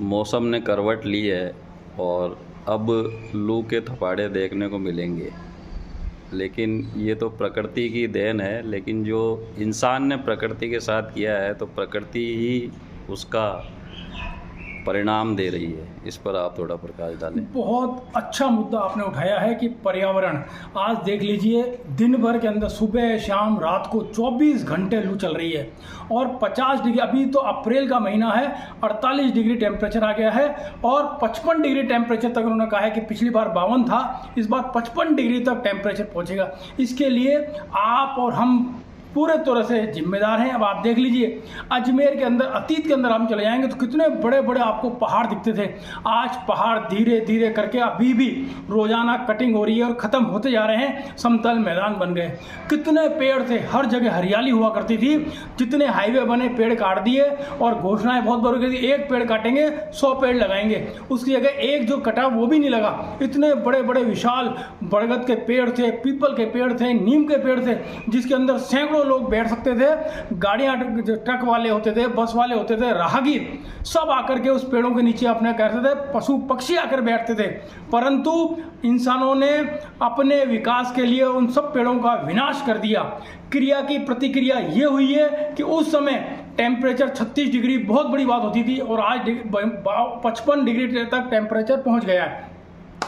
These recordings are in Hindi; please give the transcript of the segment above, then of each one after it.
मौसम ने करवट ली है और अब लू के थपाड़े देखने को मिलेंगे। लेकिन ये तो प्रकृति की देन है, लेकिन जो इंसान ने प्रकृति के साथ किया है तो प्रकृति ही उसका परिणाम दे रही है। इस पर आप थोड़ा प्रकाश डालें। बहुत अच्छा मुद्दा आपने उठाया है कि पर्यावरण, आज देख लीजिए दिन भर के अंदर सुबह शाम रात को 24 घंटे लू चल रही है और 50 डिग्री, अभी तो अप्रैल का महीना है, 48 डिग्री टेम्परेचर आ गया है और 55 डिग्री टेम्परेचर तक उन्होंने कहा है कि पिछली बार 52 था, इस बार 55 डिग्री तक टेम्परेचर पहुंचेगा। इसके लिए आप और हम पूरे तरह से जिम्मेदार हैं। अब आप देख लीजिए अजमेर के अंदर, अतीत के अंदर हम चले जाएंगे तो कितने बड़े बड़े आपको पहाड़ दिखते थे, आज पहाड़ धीरे धीरे करके अभी भी रोजाना कटिंग हो रही है और ख़त्म होते जा रहे हैं, समतल मैदान बन गए। कितने पेड़ थे, हर जगह हरियाली हुआ करती थी, जितने हाईवे बने पेड़ काट दिए और घोषणाएं बहुत बड़ी कर दी, एक पेड़ काटेंगे 100 पेड़ लगाएंगे, उसकी जगह एक जो कटा वो भी नहीं लगा। इतने बड़े बड़े विशाल बरगद के पेड़ थे, पीपल के पेड़ थे, नीम के पेड़ थे, जिसके अंदर सैकड़ों लोग बैठ सकते थे। गाड़ियां, ट्रक वाले होते थे, बस वाले होते थे, राहगीर सब आकर के उस पेड़ों के नीचे अपने करते थे, पशु पक्षी आकर बैठते थे। परंतु इंसानों ने अपने विकास के लिए उन सब पेड़ों का विनाश कर दिया। क्रिया की प्रतिक्रिया ये हुई है कि उस समय टेम्परेचर 36 डिग्री बहुत बड़ी बात होती थी और आज 55 डिग्री तक टेम्परेचर पहुंच गया है।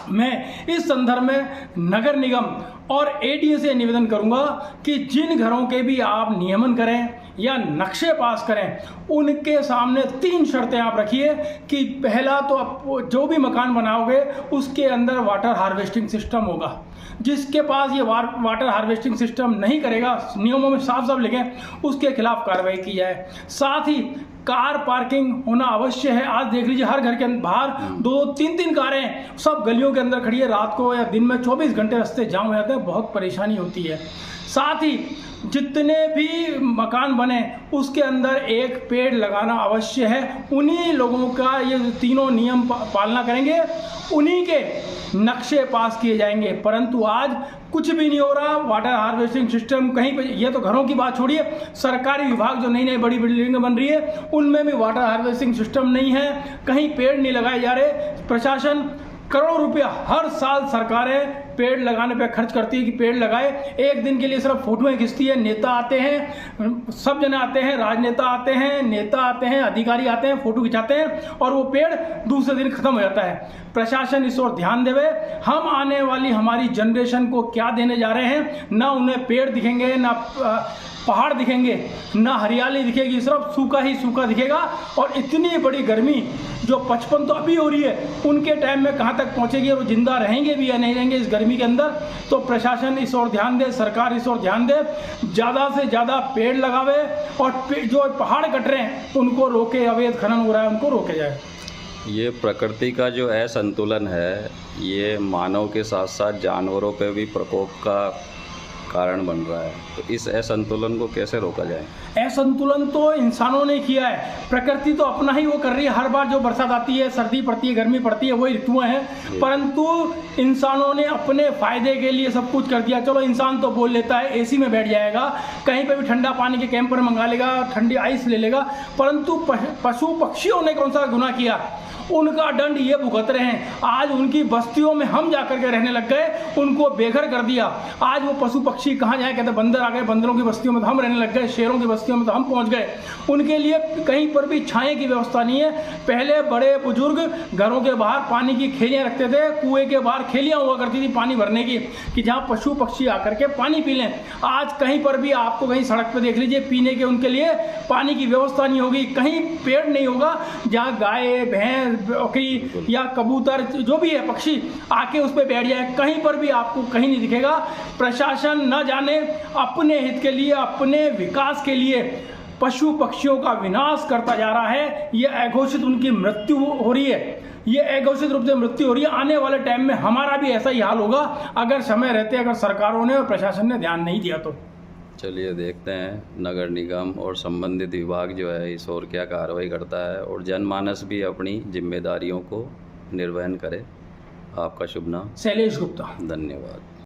मैं इस संदर्भ में नगर निगम और एडीए से निवेदन करूंगा कि जिन घरों के भी आप नियमन करें या नक्शे पास करें, उनके सामने 3 शर्तें आप रखिए कि पहला तो आप जो भी मकान बनाओगे उसके अंदर वाटर हार्वेस्टिंग सिस्टम होगा। जिसके पास ये वाटर हार्वेस्टिंग सिस्टम नहीं करेगा, नियमों में साफ साफ लिखें, उसके खिलाफ कार्रवाई की जाए। साथ ही कार पार्किंग होना अवश्य है। आज देख लीजिए हर घर के बाहर 2-3 कारें सब गलियों के अंदर खड़ी है, रात को या दिन में 24 घंटे रास्ते जाम हो जाते हैं, बहुत परेशानी होती है। साथ ही जितने भी मकान बने उसके अंदर एक पेड़ लगाना अवश्य है। उन्हीं लोगों का ये तीनों नियम पालना करेंगे, उन्हीं के नक्शे पास किए जाएंगे। परंतु आज कुछ भी नहीं हो रहा। वाटर हार्वेस्टिंग सिस्टम कहीं पे, ये तो घरों की बात छोड़िए, सरकारी विभाग जो नई नई बड़ी बिल्डिंगें बन रही है उनमें भी वाटर हार्वेस्टिंग सिस्टम नहीं है, कहीं पेड़ नहीं लगाए जा रहे। प्रशासन करोड़ों रुपया हर साल सरकारें पेड़ लगाने पे खर्च करती है कि पेड़ लगाए, एक दिन के लिए सिर्फ फोटोएं खींचती है। नेता आते हैं, सब जने आते हैं, राजनेता आते हैं, नेता आते हैं, अधिकारी आते हैं, फोटो खिंचाते हैं और वो पेड़ दूसरे दिन खत्म हो जाता है। प्रशासन इस ओर ध्यान देवे। हम आने वाली हमारी जनरेशन को क्या देने जा रहे हैं, ना उन्हें पेड़ दिखेंगे, ना पहाड़ दिखेंगे, ना हरियाली दिखेगी, सिर्फ सूखा ही सूखा दिखेगा। और इतनी बड़ी गर्मी जो 55 तो अभी हो रही है, उनके टाइम में कहाँ तक पहुँचेगी और वो जिंदा रहेंगे भी या नहीं रहेंगे इस गर्मी के अंदर। तो प्रशासन इस ओर ध्यान दे, सरकार इस ओर ध्यान दे, ज़्यादा से ज़्यादा पेड़ लगावे और जो पहाड़ कट रहे हैं उनको रोके, अवैध खनन हो रहा है उनको रोके जाए। ये प्रकृति का जो असंतुलन है, ये मानव के साथ साथ जानवरों पे भी प्रकोप का कारण बन रहा है। तो इस असंतुलन को कैसे रोका जाए? असंतुलन तो इंसानों ने किया है, प्रकृति तो अपना ही वो कर रही है। हर बार जो बरसात आती है, सर्दी पड़ती है, गर्मी पड़ती है, वही ऋतुएं हैं, परंतु इंसानों ने अपने फायदे के लिए सब कुछ कर दिया। चलो इंसान तो बोल लेता है एसी में बैठ जाएगा, कहीं पे भी ठंडा पानी के कैंपर मंगा लेगा, ठंडी आइस ले लेगा, परंतु पशु पक्षियों ने कौन सा गुनाह किया? उनका दंड ये भुगत रहे हैं। आज उनकी बस्तियों में हम जाकर के रहने लग गए, उनको बेघर कर दिया। आज वो पशु पक्षी कहाँ जाए, कहते बंदर आ गए, बंदरों की बस्तियों में तो हम रहने लग गए, शेरों की बस्तियों में तो हम पहुंच गए। उनके लिए कहीं पर भी छाए की व्यवस्था नहीं है। पहले बड़े बुजुर्ग घरों के बाहर पानी की खेलियां रखते थे, कुएं के बाहर खेलियां हुआ करती थी पानी भरने की, कि जहाँ पशु पक्षी आकर के पानी पी लें। आज कहीं पर भी आपको कहीं सड़क पर देख लीजिए, पीने के उनके लिए पानी की व्यवस्था नहीं होगी, कहीं पेड़ नहीं होगा जहाँ गाय भैंस बकरी या कबूतर जो भी है पक्षी आके उस पर बैठ जाए, कहीं पर भी आपको कहीं नहीं दिखेगा। प्रशासन न जाने अपने हित के लिए, अपने विकास के लिए पशु पक्षियों का विनाश करता जा रहा है। ये अघोषित उनकी मृत्यु हो रही है, ये अघोषित रूप से मृत्यु हो रही है। आने वाले टाइम में हमारा भी ऐसा ही हाल होगा अगर समय रहते, अगर सरकारों ने और प्रशासन ने ध्यान नहीं दिया तो। चलिए देखते हैं नगर निगम और संबंधित विभाग जो है इस ओर क्या कार्रवाई करता है और जनमानस भी अपनी जिम्मेदारियों को निर्वहन करे। आपका शुभ नाम? शैलेश गुप्ता। धन्यवाद।